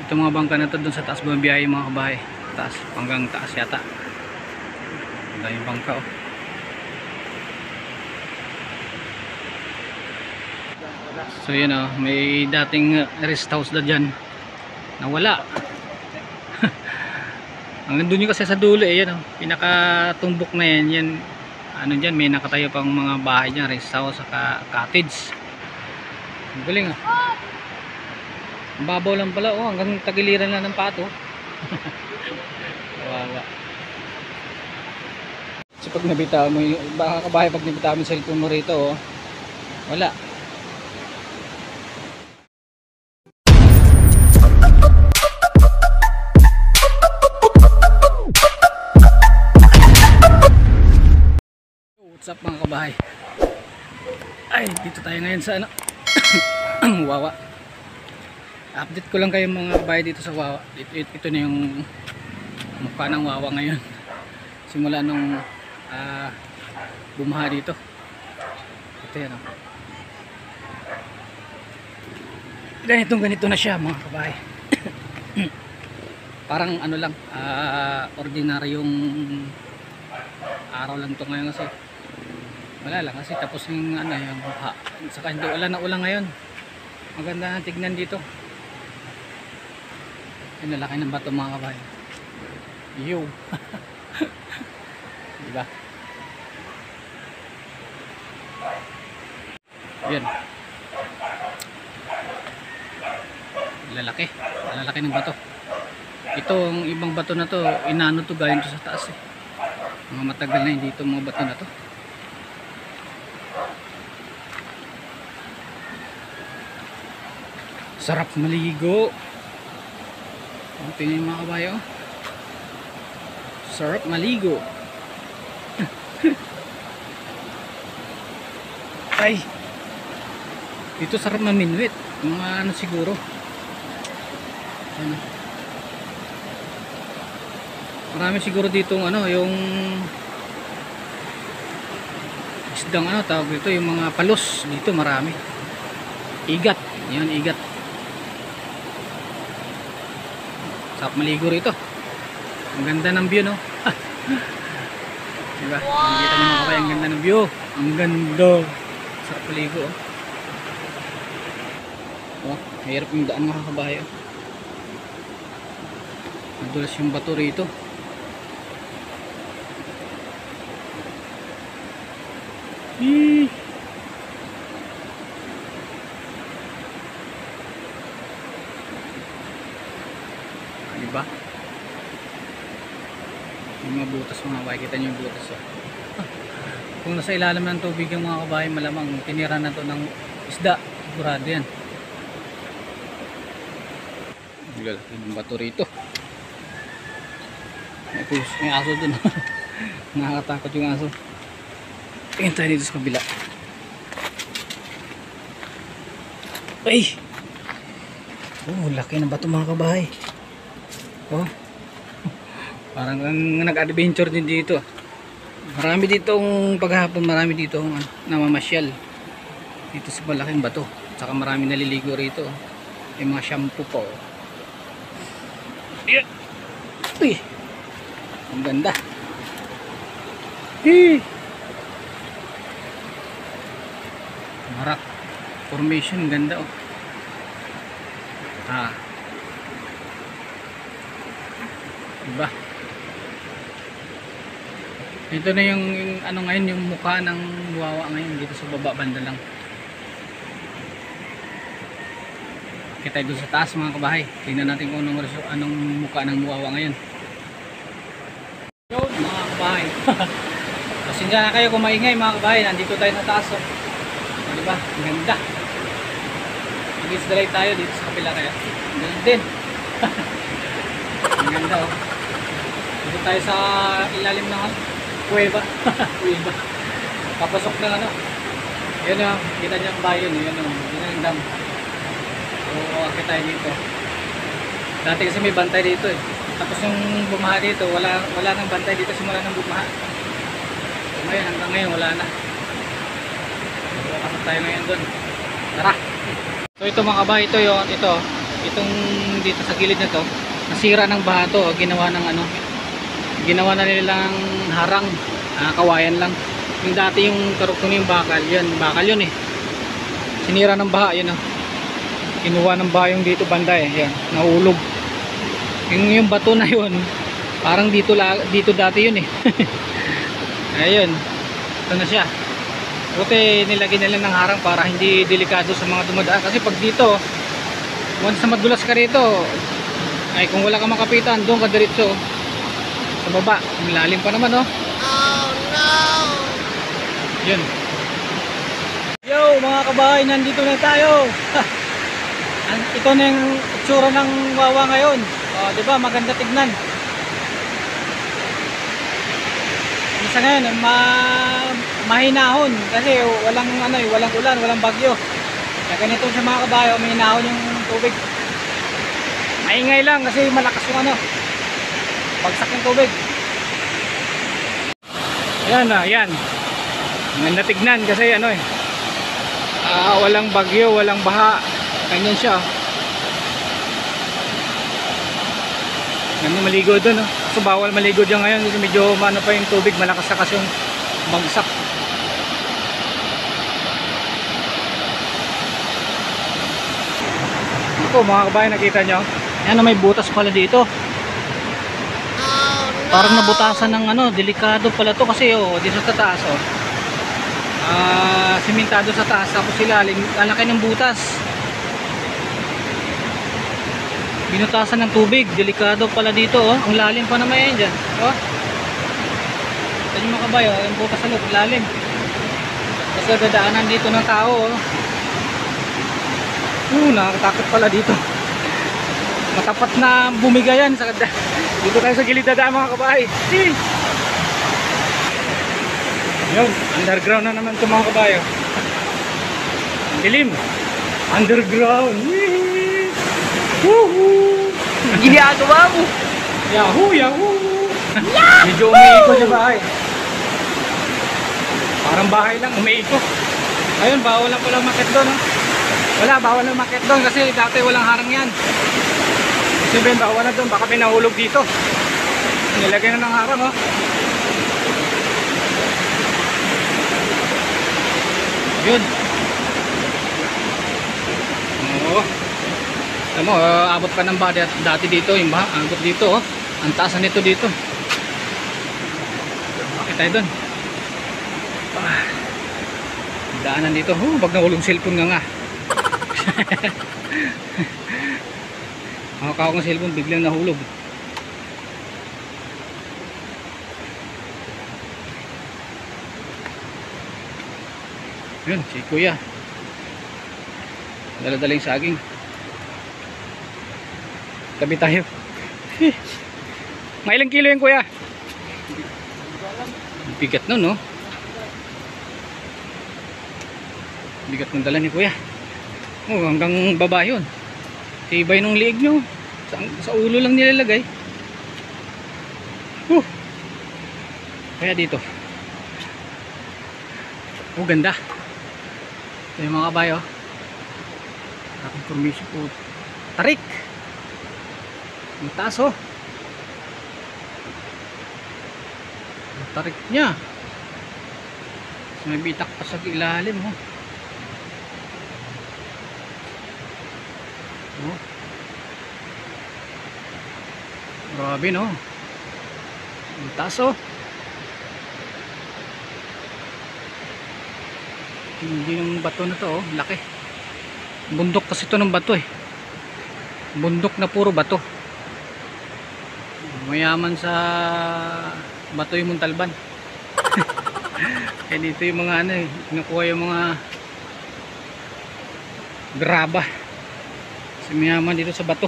Itong mga bangka na to dun sa taas bumabiyahe mga kabahay. Taas, hanggang taas yata. Ang daming bangka oh. So yun oh, may dating rest house na dyan. Nawala. Hanggang dun yung kasi sa dulo eh, yan oh. Pinakatumbok na yan, yan. Ano dyan, may nakatayo pang mga bahay dyan, rest house, saka cottage. Ang galing oh. Ang babaw lang pala oh, hanggang tagiliran lang ng pato. Kawawa. So pag nabitaw mo, baka kabahay pag nabitaw mo yung cellphone mo rito oh, wala. What's up mga kabahay? Ay, dito tayo ngayon sa ano? Wawa. Update ko lang kayo mga kabahay dito sa Wawa. Ito na yung mukha ng Wawa ngayon. Simula nung bumaha dito. Ito yan oh. Ganito na siya mga kabahay. Parang ano lang, ordinaryong araw lang to ngayon kasi wala lang kasi tapos yung ano yung saka hindi wala na ulan ngayon. Maganda na tignan dito. Yung lalaki ng bato mga kabahay. Yo. Diba? Yan. Lalaki ng bato. Itong ibang bato na to, inano to gayon to sa taas eh. Mga matagal na hindi itong mga bato na to. Sarap maligo. Ang tingin mga kabayo. Sarap maligo. Ay. Dito sarap maminwit. Mga ano siguro. Ano. Marami siguro ditong ano, yung isdang ano tawag dito, yung mga palos dito marami. Igat. Yan igat. Sarap maligo rito. Ang ganda ng view no. Diba? Nakikita niyo mga kabayan, ang ganda ng view. Ang ganda. Sarap maligo oh. Oh, mahirap yung daan mga kabayan. Madulas yung bato rito. Diba? Yung mga butas mga kabahay, kita nyo yung butas oh. Kung nasa ilalim ng tubig yung mga kabahay, malamang tinira na to ng isda, sigurado yan. Yung bato rito, may aso dun. Nakakatakot yung aso. Tingin tayo dito sa kabila. Ay! Oh, laki ng bato mga kabahay. Oh, parang nag-adventure din dito. Marami ditong paghapon, marami dito namamasyal dito sa malaking bato. Saka marami naliligo rito. May mga shampoo po. Yeah. Uy, ang ganda. Marak formation, ganda oh. Diba? Ito na yung ano ngayon, yung mukha ng Wawa ngayon dito sa baba banda lang. Kita doon sa taas mga kabahay. Tingnan natin kung anong mukha ng Wawa ngayon. Yo mga kabahay. Pasensya na kayo kung maingay mga kabahay. Nandito tayo sa taas oh. Diba? Ang ganda. Mag-isdrive tayo dito sa kapila kaya. Ang ganda din. Ang ganda oh. Dito tayo sa ilalim ng kuweba. Kuweba. Papasok ng ano. Yun o. Kita niyo ang bayon. Yun o. Yun ang dam. So akit tayo dito. Dati kasi may bantay dito eh. Tapos yung bumaha dito, wala nang bantay dito simula ng bumaha. So ngayon, hanggang ngayon wala na. So pasok tayo ngayon dun. Tara! So ito mga kabahay, ito itong dito sa gilid na to, nasira ng baha to, ginawa ng ano, ginawa na nilang harang, kawayan lang. Yung dati yung karugtong yung bakal yun eh, sinira ng baha, yun oh. Kinuha ng baha yung dito banda eh, yan, nahulog. Yung bato na yun, parang dito dati yun eh. Ayun, ito na siya. Buti nilagyan nila ng harang para hindi delikado sa mga dumadaan, kasi pag dito once na madulas ka rito, ay kung wala kang makapitan, doon ka diretso sa baba. Ang lalim pa naman, oh. Oh no! Yun. Yo mga kabahay, nandito na tayo. Ito na yung itsura ng Wawa ngayon. Oh, di ba? Maganda tignan. Isa ngayon, mahinahon kasi walang walang ulan, walang bagyo. Kaya ganito sa mga kabahay, mahinahon yung tubig. Maingay lang kasi malakas yung bagsak ng tubig. Ayan na, yan. Maganda tignan kasi walang bagyo, walang baha. Ganyan siya. Ganyan maligo doon, oh. So bawal maligo dyan ngayon kasi medyo pa yung tubig, malakas na kasi yung bagsak. Ito mga kabayan, nakita nyo? Ayan, may butas pala dito. Parang nabutasan ng delikado pala to kasi dito sa taas simentado sa taas, tapos ilalim ang laki ng butas. Binutasan ng tubig, delikado pala dito ang lalim pa naman yan dyan. Ito yung mga kabayo, yung butas sa loob, lalim. Kasi dadaanan dito ng tao nakakatakot pala dito. Matapat na bumigayan dito tayo sa gilid dadaan mga kabahay. Yun, underground na naman ito mga kabayo. Ang dilim, underground. Woohoo! Ginagawa mo! Yahoo! Yahoo! Medyo umiikot sa bahay. Parang bahay lang, umiikot. Ayun, bawal lang pala umakyat doon. Wala, bawal lang umakyat doon kasi dati walang harang yan. Kasi bawal na doon, baka pinahulog dito. Nilagay na ng harang Yun. Alam mo, abot pa ng baha dati dito, yung baha, abot dito ang taasan nito dito. Bakit tayo doon? Daanan dito, wag nahulog cellphone nga. Makakaw ng cellphone, biglang nahulog. Yun, si kuya dala-daling saging. Tabi tayo. Mga ilang kilo yung kuya? Bigat nun, no? Bigat ng dala ni kuya. Hanggang baba yun. Tibay nung liig nyo. Sa ulo lang nilalagay. Kaya dito. Ganda. Ito yung mga kabayo. Ating permission po. Tarik! Ang taas Ang tarik niya. May bitak pa sa ilalim Grabe no. Ang taas Hindi ng bato na to laki. Bundok kasi ito ng bato Bundok na puro bato. Mayaman sa bato yung Montalban. Kaya dito yung mga nakuha yung mga graba. Kasi mayaman dito sa bato.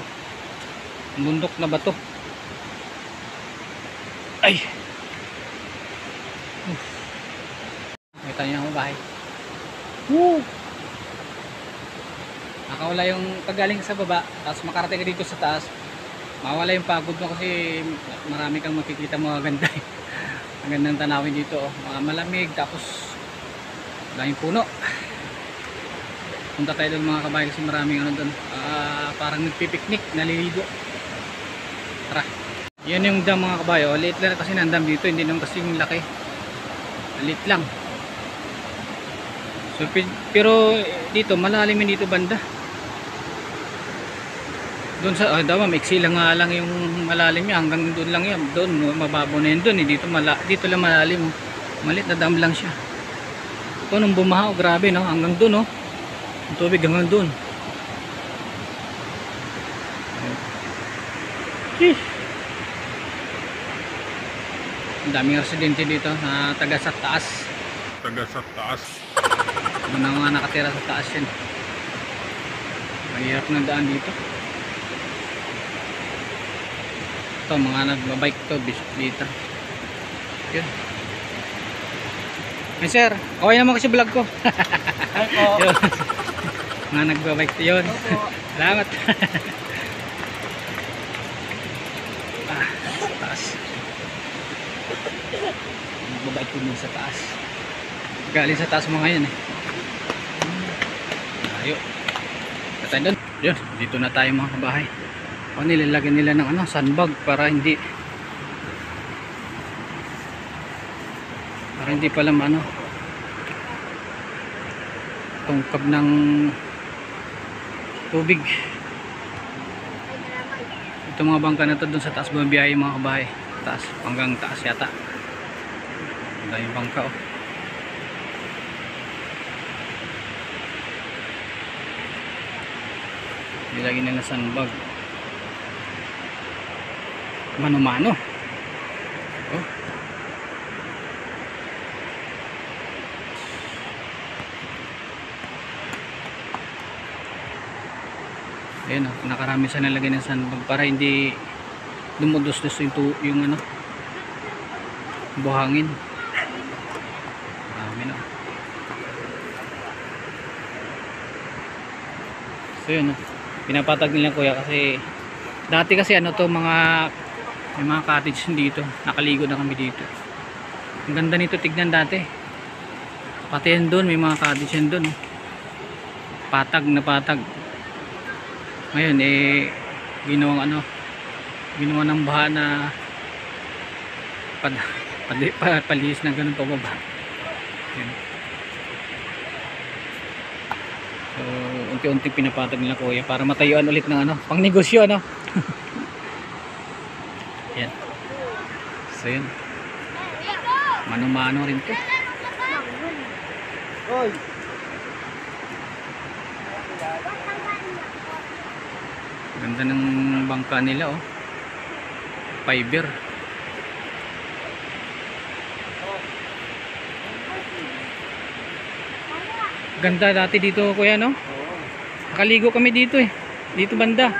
Bundok na bato. Ay. Kita niyo ang bahay. Nakawala yung paggaling sa baba, tapos makarating ka dito sa taas, mawala yung pagod mo kasi marami kang makikita mga ganda. Ang gandang tanawin dito mga malamig, tapos daming puno. Punta tayo doon mga kabayan kasi maraming ano doon. Parang nagpipiknik, naliligo. Tara. Yan yung dam mga kabayo. Liit lang kasi ng dam dito, hindi naman kasing laki. Liit lang. So, pero dito malalim dito banda. Doon sa daw maiksi lang nga lang yung malalim niya, hanggang doon lang yan. Doon mababaw na yun doon. Dito lang malalim. Maliit na dam lang siya. Ito nung bumaha, grabe no, hanggang doon no. Ang tubig hanggang doon. Ang daming residente dito na taga sa taas. Mga mga nakatira sa taas yan. Mahirap ng daan dito. Ito mga nagbabike to, bisikleta. Yun. Hey sir, okay naman kasi vlog ko. Yun. Mga nagbabike to yun. Salamat. Sa taas. Nagbabike to sa taas. Galing sa taas mga yan eh. Ayo. Katay doon. Yun, dito na tayo mga kabahay. O nilalagyan nila ng ano, sandbag para hindi pala ano tungkab ng tubig. Ito mga bangka na to doon sa taas bumabiyahe mga kabahay. Taas, hanggang taas yata. Ang daming bangka oh. Nilagyan nila sandbag. Mano-mano. Oh. Ayan oh, nakarami sa nalagay ng sandbag para hindi dumudus-dus yung ano, buhangin. Marami na. So yun oh. Pinapatag nila kuya kasi dati kasi ano to may mga cottage dito, nakaligo na kami dito. Ang ganda nito tignan dati. Pati yan doon, may mga cottage yan doon. Patag na patag. Ngayon eh ginawa ng baha na palihis na ganun pababa. Yan. So unti-unti pinapatag nila kuya para matayuan ulit ng ano, pang negosyo ano. Yan. So yun. Mano-mano rin to. Oy. Ganda ng bangka nila oh. Fiber. Ganda dati dito kuya no? Nakaligo kami dito eh. Dito banda.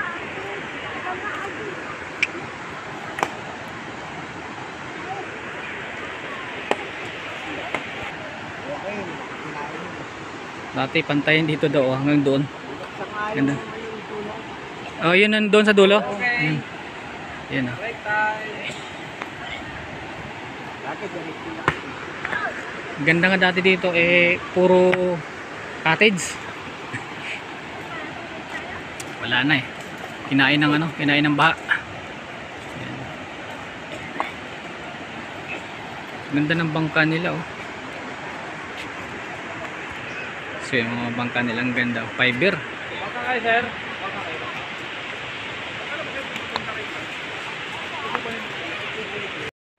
Dati pantayin dito daw hanggang doon. Ganda. Oh, yun nandoon sa dulo. Okay. Yan. Yan. Ganda nga dati dito eh puro cottage. Wala na eh. Kinain ng baha. Yan. Ganda ng bangka nila oh. So yung mga bangka nilang ganda, fiber. Baka kayo sir? Baka kayo.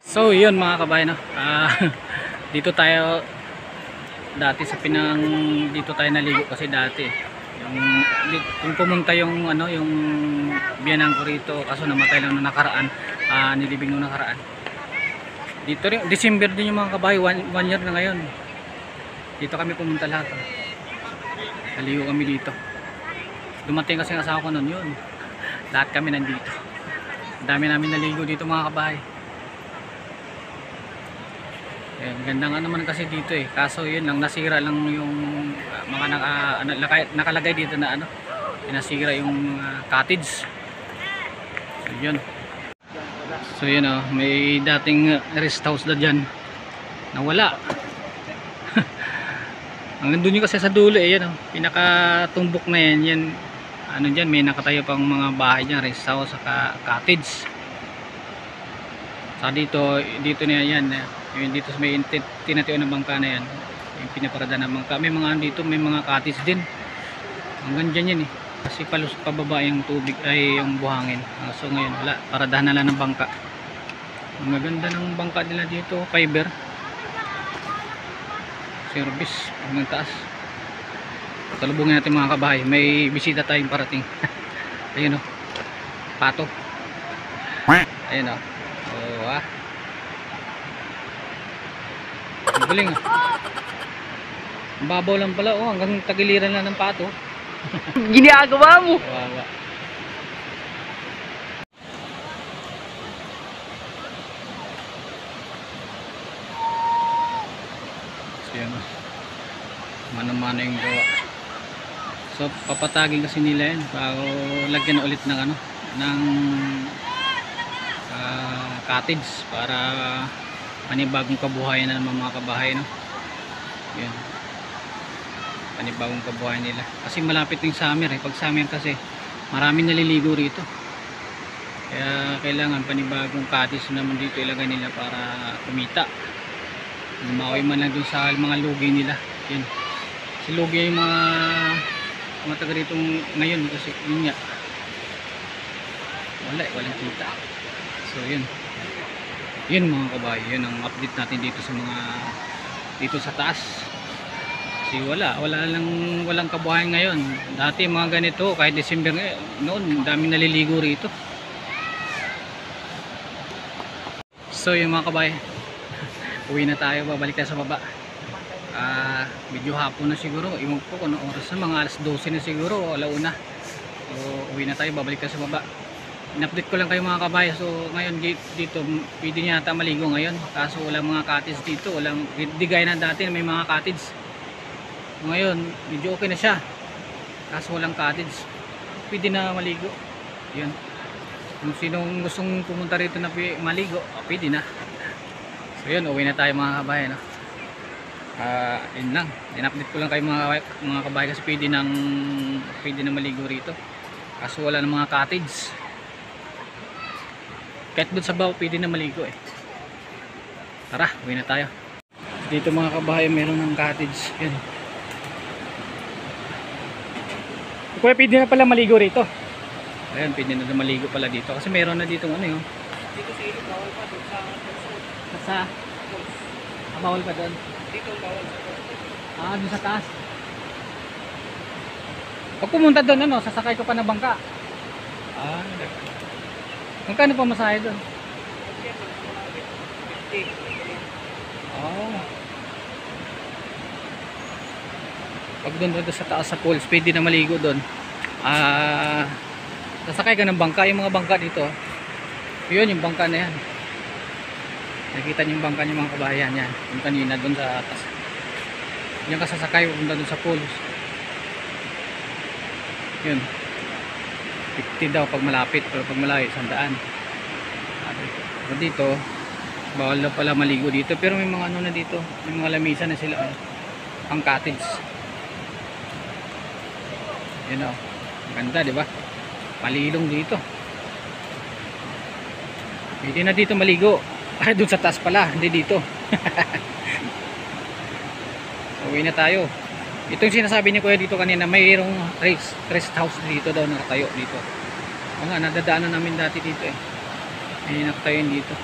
So yun mga kabayan no? Dito tayo dati sa dito tayo naligo kasi dati yung pumunta yung ano yung biyanan ko rito kaso namatay lang nung nakaraan, nilibing nung nakaraan. Dito rin December din yung mga kabayan, one year na ngayon. Dito kami pumunta lahat. Naligo kami dito. Dumating kasi ang asawa ko noon yun. Lahat kami nandito. Dami namin naligo dito mga kabahay. Ayan, ganda nga naman kasi dito eh. Kaso yun lang, nasira lang yung mga nakalagay dito na ano. Nasira yung cottage. So yun. So yun oh, may dating rest house na dyan. Nawala. Hanggang doon yung kasi sa dulo eh, yan oh. Pinakatumbok na yan, yan. Ano dyan, may nakatayo pang mga bahay dyan, rest house, saka cottage. Saka dito na yan, yung dito sa may tinatiyuan ng bangka na yan, yung pinaparada ng bangka. May mga dito, may mga cottage din. Hanggang dyan yan eh. Kasi pababa yung tubig, ay yung buhangin. So ngayon, wala, paradahan na lang ng bangka. Ang ganda ng bangka nila dito, fiber. Service hanggang taas. Talubungin natin mga kabahay, may bisita tayong parating. Ayun o, pato. Ayun o, ang galing o. Ang babaw lang pala o, hanggang tagiliran lang ng pato. Ginagawa mo. Kawawa. Yan o, mana-mana yung gawa. So papatagin kasi nila yan bago lagyan na ulit ng ano, ng cottage para panibagong kabuhayan na ng mga kabahay, no? Yan, panibagong kabuhayan nila kasi malapit yung summer eh. Pag summer kasi maraming naliligo rito, kaya kailangan panibagong cottage naman dito ilagay nila para kumita. Lumawi man lang dun sa mga lugi nila. Yun. Si lugi yung mga taga rito ngayon kasi yun nga. Walang kita. So yun. Yun mga kabahay. Yun ang update natin dito sa mga dito sa taas. Kasi walang kabuhayan ngayon. Dati mga ganito kahit December noon, daming naliligo rito. So yung mga kabahay, uwi na tayo, babalik tayo sa baba. Medyo hapon na siguro, iwan ko kung anong oras na, mga alas 12 na siguro, alauna. So uwi na tayo, babalik tayo sa baba. In-update ko lang kayo mga kabay. So ngayon dito pwede niya ata maligo ngayon, kaso walang mga cottage dito, walang, di gaya na dati may mga cottage. Ngayon medyo okay na siya, kaso walang cottage, pwede na maligo. Yun, kung sinong gustong pumunta rito na maligo, pwede na. So yun, uwi na tayo mga kabahay, no? Yun lang, in-update ko lang kayo mga kabahay kasi pwede na maligo rito, kaso wala ng mga cottage. Kahit doon sa bawah pwede na maligo eh. Tara, uwi na tayo. Dito mga kabahay meron ng cottage. Yun. Kuya, pwede na pala maligo rito. Ayun, pwede na maligo pala dito kasi meron na dito ano yun. Dito sa ilog, bawal pa doon Sa bawal pa doon. dito bawal sa Doon sa taas. Pag pumunta doon, ano, sasakay ko pa na bangka. Magkano pa masahe doon? Pag doon sa taas sa pools, pwede na maligo doon. Sasakay ka ng bangka, yung mga bangka dito. Yun, yung bangka na yan. Nakita niyo yung bangka niyo mga kabayan yan. Yung kanina doon sa atas. Yung kasasakay pupunta doon sa pools. Yun. 50 daw pag malapit, pero pag malayo 100. Dito bawal na pala maligo dito, pero may mga ano na dito, may mga lamisa na sila ang cottage. Yun o, ganda diba, malilong dito, hindi na dito maligo. Doon sa taas pala, hindi dito. Uwi na tayo. Itong sinasabi ni Kuya dito kanina, mayroong rest house dito daw nakatayo dito. O nga, nadadaanan namin dati dito eh. May nakatayo dito.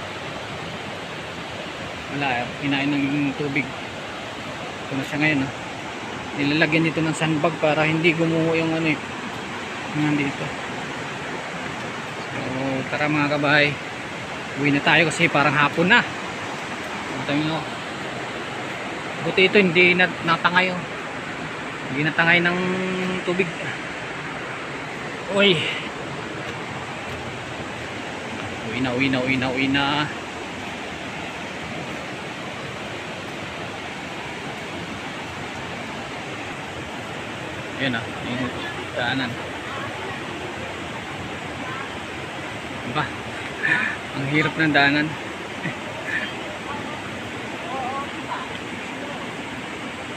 Wala, hinain ng tubig. Ito na siya ngayon. Nilalagyan dito ng sandbag para hindi gumuho yung ano eh. Nandito. So, tara mga kabahay. Uwi na tayo kasi parang hapon na. Buti ito hindi natangay oh. Hindi natangay ng tubig. Uy, uwi na. Yan na, yung daanan. Diba? Ang hirap ng daanan.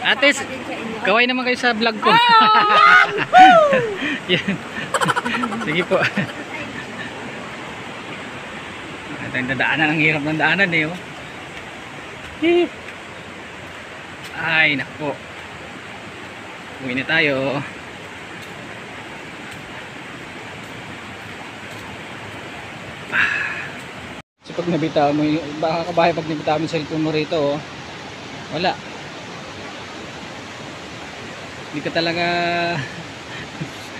Ate, kaway naman kayo sa vlog ko. Yan. Sige po. Ito yung dadaanan, ang hirap ng daanan eh. Oh. Ay, nako. Uwi na tayo. So pag nabitaw mo, baka kabahay pag nabitaw mo yung cellphone mo rito, oh, wala. Hindi ka talaga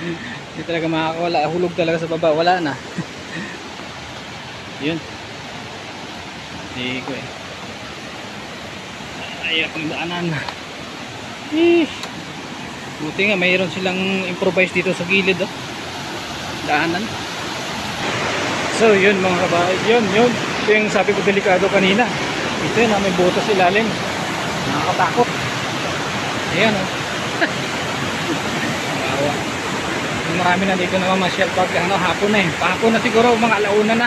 hindi talaga makakawala. Hulog talaga sa baba, wala na. Yun. Hindi ko eh. Ay, akong daanan. Buti nga mayroon silang improvise dito sa gilid, oh. Daanan. So yun mga kabahay, yun ito yung sabi ko delikado kanina. Ito yun, may butas ilalim, nakakatakot. Ayan o. Bawa. Marami na dito na mamasyal pag hapon na eh. Pahapon na siguro, mga alauna na.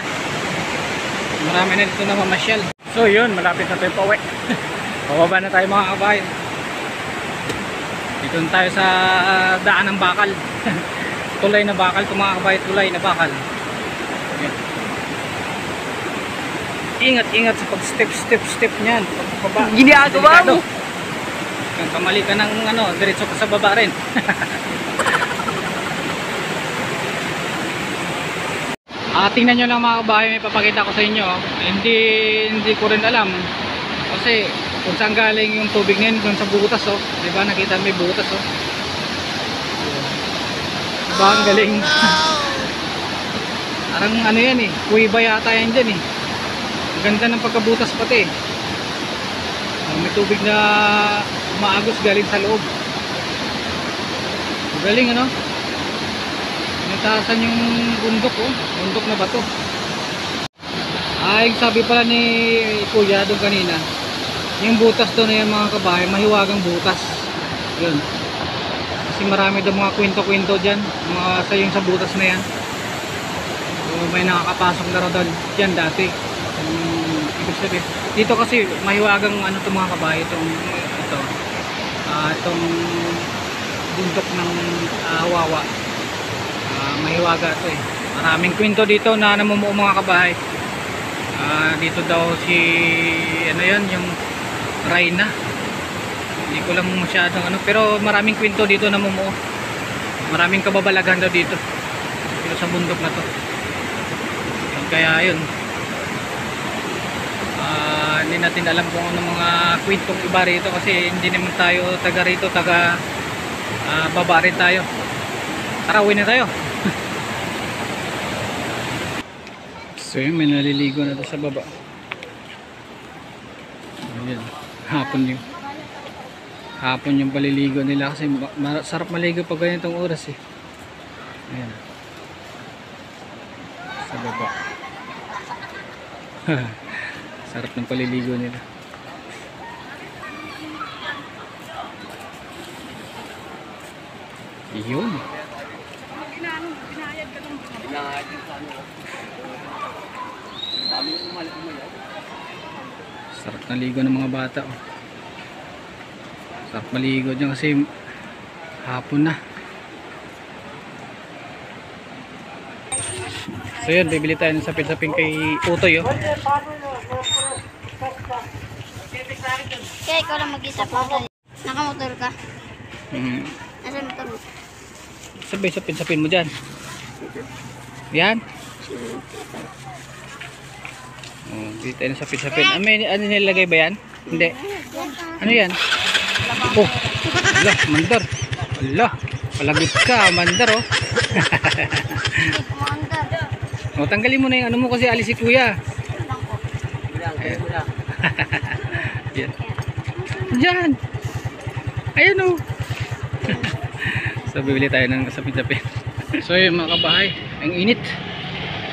Marami na dito na mamasyal. So yun, malapit na tayo pauwi. Pababa na tayo mga kabahay. Dito na tayo sa daan ng bakal. Tulay na bakal ito mga kabahay, tulay na bakal. Ingat sa pag step niyan, pagbaba. Ginagawa mo. Kung kamali ka ng diretso ka sa baba rin. Tingnan nyo lang mga kabahay, may papakita ko sa inyo. Hindi ko rin alam. Kasi kung saan galing yung tubig na yun, dun sa butas, oh. Diba nakita may butas, oh. Diba ang galing. Parang ano yan eh, kuiba yata yan dyan eh. Ganda ng pagkabutas pati. May tubig na umaagos galing sa loob. Galing ano? Nagtaasan yung bundok, oh. Bundok na bato. Ay, sabi pala ni Kuya doon kanina, yung butas doon na yan mga kabahay, mahiwagang butas. Yun. Kasi marami daw mga kwento-kwento dyan, mga sayong sa butas na yan. So, may nakakapasok na raw doon dyan dati. Ibig sabihin, dito kasi mahiwagang itong mga kabahay, itong bundok ng Wawa. Mahiwaga ito eh. Maraming kwento dito na namumuo mga kabahay. Dito daw si yung Rayna. Hindi ko lang masyadong pero maraming kwento dito namumuo. Maraming kababalagan daw dito sa bundok na to. Kaya yun, hindi natin alam kung ano mga kwentong iba rito kasi hindi naman tayo taga rito, taga baba rin tayo. Tara, uwi na tayo. So yun, may naliligo na to sa baba. Ayan, hapon yung paliligo nila kasi sarap maligo pag ganitong oras eh. Ayan, sa baba. Sarap ng paliligo nila. Yun. Sarap na ligo ng mga bata, oh. Sarap maligo dyan kasi hapon na. So yun, bibili tayo ng sapin-sapin kay Utoy, oh. Kaya ikaw lang mag-isa pa. Nakamotor ka. Nasaan motor mo? Sabay sapin-sapin mo dyan. Yan. Bibili tayo ng sapin-sapin. Ano nilagay ba yan? Hindi. Ano yan? Oh, ala, mandar. Ala, palagit ka, mandar, oh. O, tanggalin mo na yung ano mo kasi alis si Kuya. Yan. Diyan. Ayan, oh. So, bibili tayo ng sapin-sapin. So, yun mga kabahay, ang init.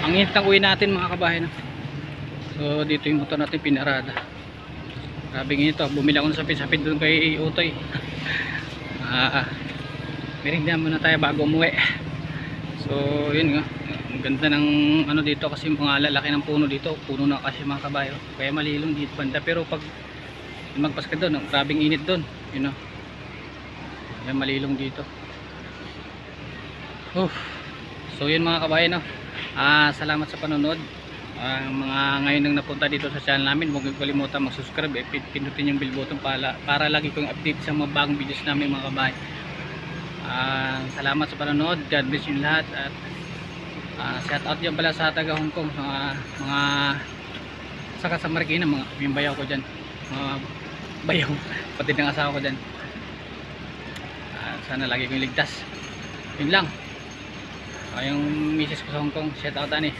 Ang init ng uwi natin mga kabahay, no? So, dito yung motor natin pinarada. Sabi nga ito, bumili ako ng sapin-sapin doon kay Utoy. Merinda muna tayo bago umuwi. So, yun nga. Ang ganda ng ano dito kasi mga lalaki ng puno dito. Puno na kasi mga kabayo. Kaya malilong dito banda. Pero pag magpas ka doon, grabing init doon. You know. may malilong dito. So yun mga kabayan, no? Salamat sa panonood. Mga ngayon nang napunta dito sa channel namin, huwag kalimutan mag-subscribe, pindutin yung bell button para lagi kong update sa mga bagong videos namin mga kabayan. Salamat sa panonood. God bless you lahat. At shout out dyan pala sa taga Hong Kong, mga saka sa Marikina, yung bayaw ko dyan, mga bayaw, pati ng asawa ko dyan. Sana lagi kong ligtas. Yun lang. Yung misis ko sa Hong Kong, shout out ani.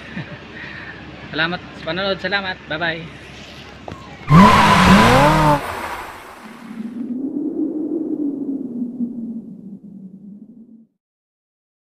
Salamat sa panonood. Salamat. Bye bye.